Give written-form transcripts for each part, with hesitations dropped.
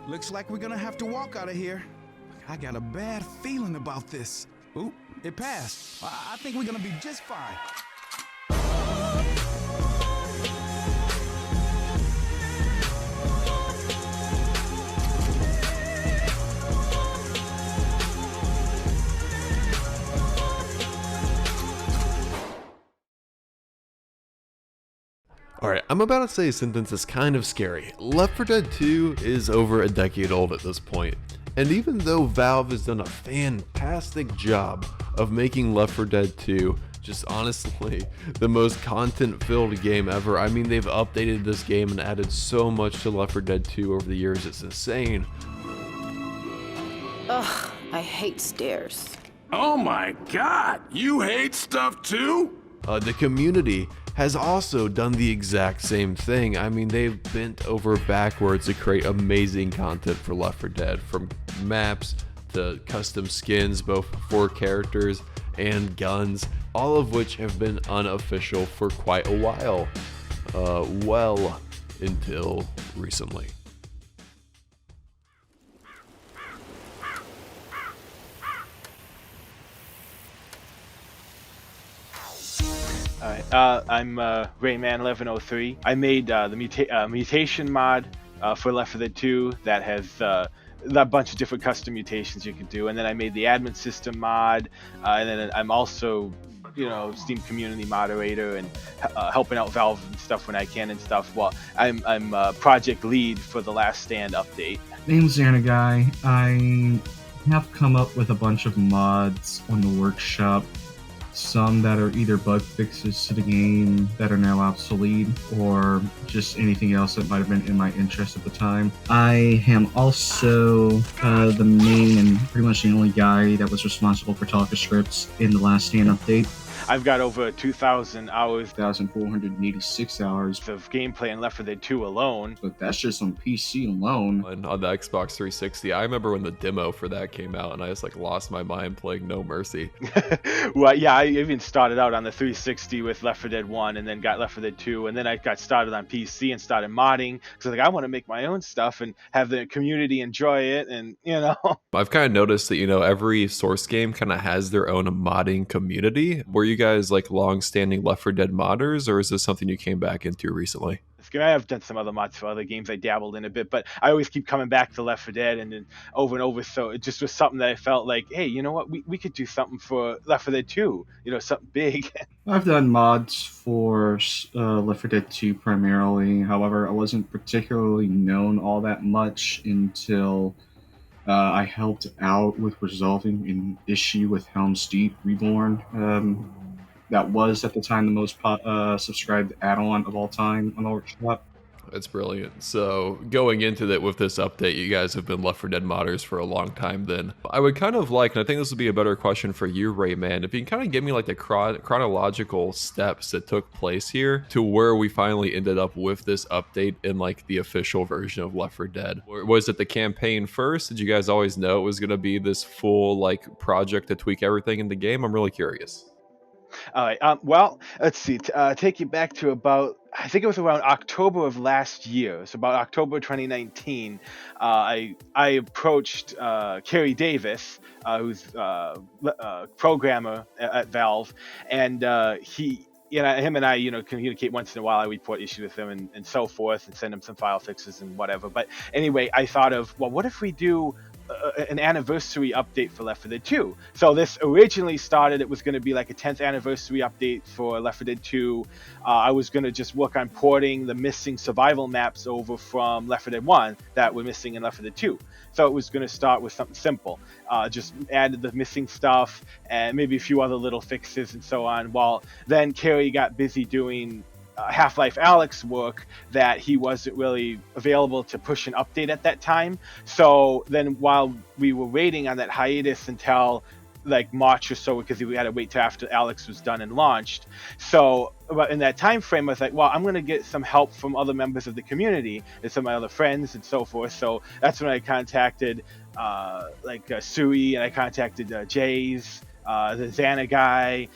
Looks like we're gonna have to walk out of here. I got a bad feeling about this. Ooh, it passed. I think we're gonna be just fine. Alright, I'm about to say a sentence that's kind of scary. Left 4 Dead 2 is over a decade old at this point, and even though Valve has done a fantastic job of making Left 4 Dead 2 just honestly the most content-filled game ever, I mean, they've updated this game and added so much to Left 4 Dead 2 over the years, it's insane. Ugh, I hate stairs. Oh my god, you hate stuff too? The community has also done the exact same thing. I mean, they've bent over backwards to create amazing content for Left 4 Dead, from maps to custom skins, both for characters and guns, all of which have been unofficial for quite a while. Well, until recently. Alright, I'm Rayman 1103. I made the mutation mod for Left 4 Dead 2 that has a bunch of different custom mutations you can do, and then I made the admin system mod, and then I'm also, Steam community moderator and helping out Valve and stuff when I can and stuff. Well, I'm project lead for the Last Stand update. Name's Xanaguy. I have come up with a bunch of mods on the workshop. Some that are either bug fixes to the game that are now obsolete, or just anything else that might have been in my interest at the time. I am also the main and pretty much the only guy that was responsible for talker scripts in the Last Stand update. I've got over 2,000 hours, 1,486 hours of gameplay in Left 4 Dead 2 alone. But that's just on PC alone. And on the Xbox 360, I remember when the demo for that came out, and I just lost my mind playing No Mercy. Well, yeah, I even started out on the 360 with Left 4 Dead 1, and then got Left 4 Dead 2, and then I got started on PC and started modding, because I want to make my own stuff and have the community enjoy it, and I've kind of noticed that every Source game kind of has their own modding community. Were you guys long-standing Left 4 Dead modders, or is this something you came back into recently? I have done some other mods for other games I dabbled in a bit, but I always keep coming back to Left 4 Dead and then over and over, so it just was something that I felt like, hey, you know what, we could do something for Left 4 Dead 2, something big. I've done mods for Left 4 Dead 2 primarily. However, I wasn't particularly known all that much until I helped out with resolving an issue with Helm's Deep Reborn. That was, at the time, the most subscribed add-on of all time on the workshop. That's brilliant. So going into that with this update, you guys have been Left 4 Dead modders for a long time then. I would kind of like, and I think this would be a better question for you, Rayman, if you can kind of give me the chronological steps that took place here to where we finally ended up with this update in the official version of Left 4 Dead. Or was it the campaign first? Did you guys always know it was going to be this full project to tweak everything in the game? I'm really curious. All right. Well, let's see. Take you back to about, I think it was around October of last year. So about October 2019, I approached Kerry Davis, who's a programmer at Valve, and him and I, communicate once in a while. I report issues with him and so forth, and send him some file fixes and whatever. But anyway, I thought of, well, what if we do an anniversary update for Left 4 Dead 2. So this originally started, it was going to be a 10th anniversary update for Left 4 Dead 2. I was going to just work on porting the missing survival maps over from Left 4 Dead 1 that were missing in Left 4 Dead 2. So it was going to start with something simple. Just added the missing stuff and maybe a few other little fixes and so on. While then Kerry got busy doing Half-Life Alyx work that he wasn't really available to push an update at that time. So then while we were waiting on that hiatus until March or so, because we had to wait till after Alyx was done and launched. So in that time frame, I was like, well, I'm going to get some help from other members of the community and some of my other friends and so forth. So that's when I contacted Sui, and I contacted Jays, the Xanaguy,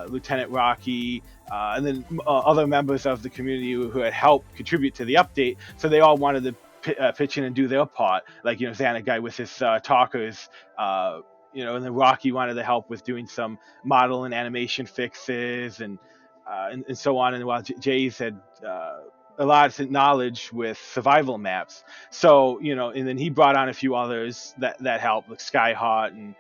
Lieutenant Rocky, and then other members of the community who had helped contribute to the update. So they all wanted to pitch in and do their part. Like, Xanaguy with his talkers, and then Rocky wanted to help with doing some model and animation fixes and so on. And while Jay's had a lot of knowledge with survival maps, so and then he brought on a few others that helped, like Skyhot and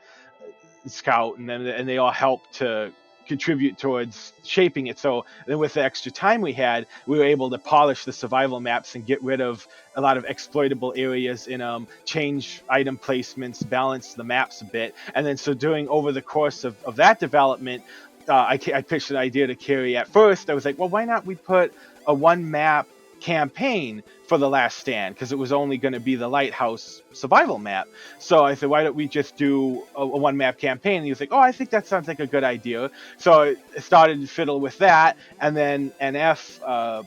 Scout, and they all helped to contribute towards shaping it. So then with the extra time we had, we were able to polish the survival maps and get rid of a lot of exploitable areas in them, change item placements, balance the maps a bit. And then so doing over the course of that development, I pitched an idea to Carrie. At first I was like, well, why not we put a one map campaign for The Last Stand, because it was only going to be the Lighthouse survival map. So I said, why don't we just do a one map campaign? And he was like, oh, I think that sounds like a good idea. So I started to fiddle with that, and then NF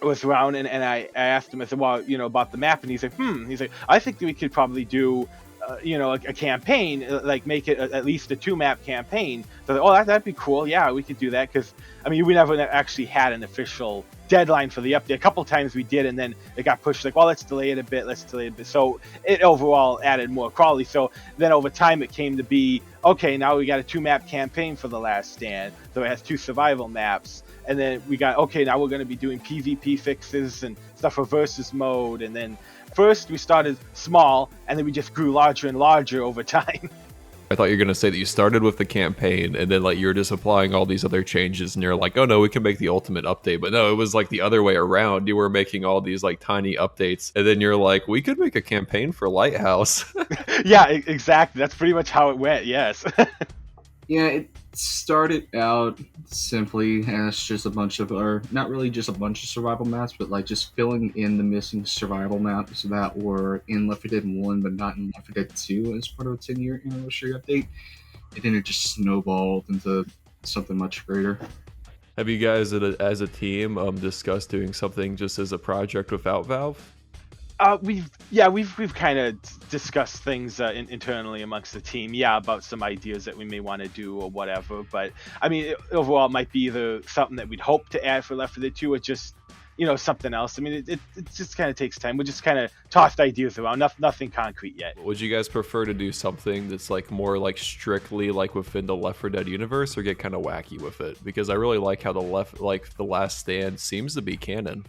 was around, and I asked him, I said, well, about the map, and he's like, I think we could probably do a campaign, like make it at least a 2-map campaign. So that'd be cool. Yeah, we could do that, because we never actually had an official deadline for the update. A couple times we did, and then it got pushed, like, well, let's delay it a bit. So it overall added more quality. So then over time it came to be, okay, now we got a 2-map campaign for The Last Stand, so it has 2 survival maps. And then we got, okay, now we're going to be doing PvP fixes and stuff for versus mode. And then first we started small, and then we just grew larger and larger over time. I thought you were going to say that you started with the campaign and then like you're just applying all these other changes and you're like, oh no, we can make the ultimate update. But no, it was like the other way around. You were making all these like tiny updates and then you're like, we could make a campaign for Lighthouse. Yeah, exactly. That's pretty much how it went. Yes. Yeah, it started out simply as just a bunch of, or not really just a bunch of survival maps, but like just filling in the missing survival maps that were in Left 4 Dead 1 but not in Left 4 Dead 2 as part of a 10-year anniversary update. And then it just snowballed into something much greater. Have you guys as a team discussed doing something just as a project without Valve? We've kind of discussed things internally amongst the team, about some ideas that we may want to do or whatever. But overall, it might be either something that we'd hope to add for Left 4 Dead 2 or just something else. It just kind of takes time. We just kind of tossed ideas around, nothing concrete yet. Would you guys prefer to do something that's like more like strictly like within the Left 4 Dead universe, or get kind of wacky with it? Because I really like how the Last Stand seems to be canon.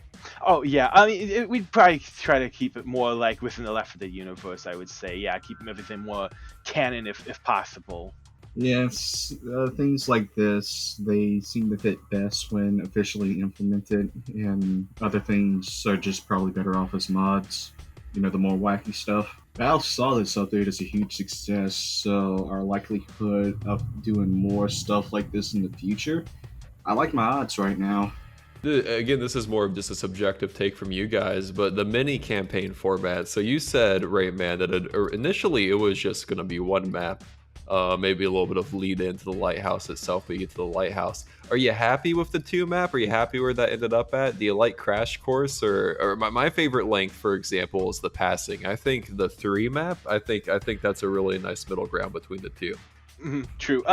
Oh yeah, we'd probably try to keep it more like within the Left 4 Dead universe. I would say, keeping everything more canon if possible. Yes, things like this, they seem to fit best when officially implemented, and other things are just probably better off as mods, the more wacky stuff. Valve saw this update as a huge success, so our likelihood of doing more stuff like this in the future, I like my odds right now. Again, this is more of just a subjective take from you guys, but the mini campaign format. So you said, Rayman, that initially it was just going to be one map. Maybe a little bit of lead into the lighthouse itself, but you get to the lighthouse. Are you happy with the 2 map? Are you happy where that ended up at? Do you like Crash Course? Or my favorite length, for example, is the passing. I think the 3 map, I think that's a really nice middle ground between the 2. Mm-hmm, true.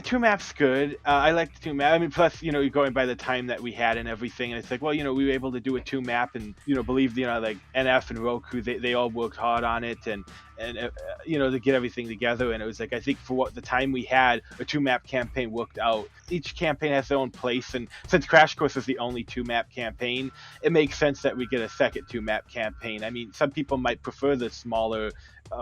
Two maps good. I like the 2 map. Plus, you're going by the time that we had and everything, and it's like, well, we were able to do a 2 map, and believe like NF and Roku, they all worked hard on it, and to get everything together. And it was like, I think for what the time we had, a 2 map campaign worked out. Each campaign has their own place, and since Crash Course is the only 2 map campaign, it makes sense that we get a second 2 map campaign. Some people might prefer the smaller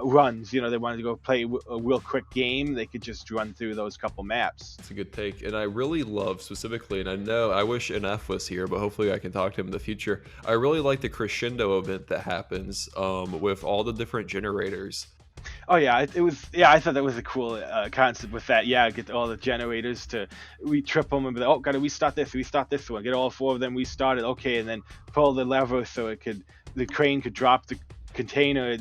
runs. They wanted to go play a real quick game, they could just run through those couple maps. It's a good take, and I really love specifically, and I wish NF was here, but hopefully I can talk to him in the future. I really like the crescendo event that happens with all the different generators. Oh yeah, it was. Yeah, I thought that was a cool concept with that. Yeah, get all the generators to trip them and be like, oh, gotta restart this one. Get all 4 of them restarted. Okay, and then pull the lever so the crane could drop the container.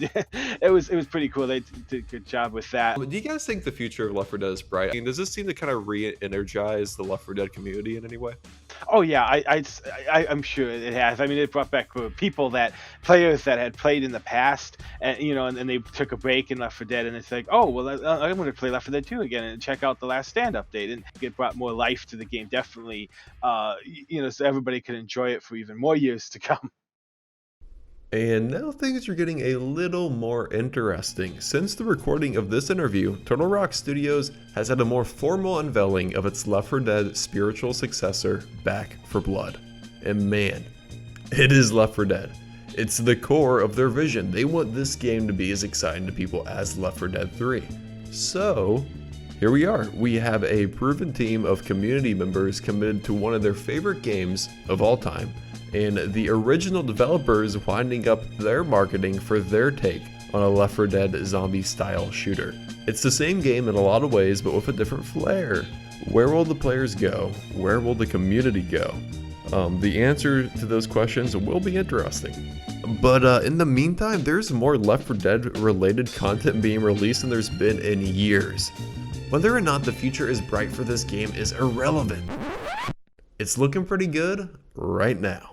It was pretty cool. They did a good job with that. Do you guys think the future of Left 4 Dead is bright? Does this seem to kind of re-energize the Left 4 Dead community in any way? Oh yeah, I'm sure it has. It brought back players that had played in the past, and and they took a break in Left 4 Dead, and it's like, oh well, I'm going to play Left 4 Dead 2 again and check out the Last Stand update, and it brought more life to the game. Definitely, so everybody could enjoy it for even more years to come. And now things are getting a little more interesting. Since the recording of this interview, Turtle Rock Studios has had a more formal unveiling of its Left 4 Dead spiritual successor, Back 4 Blood. And man, it is Left 4 Dead. It's the core of their vision. They want this game to be as exciting to people as Left 4 Dead 3. So, here we are. We have a proven team of community members committed to one of their favorite games of all time, and the original developers winding up their marketing for their take on a Left 4 Dead zombie style shooter. It's the same game in a lot of ways, but with a different flair. Where will the players go? Where will the community go? The answer to those questions will be interesting. But in the meantime, there's more Left 4 Dead related content being released than there's been in years. Whether or not the future is bright for this game is irrelevant. It's looking pretty good right now.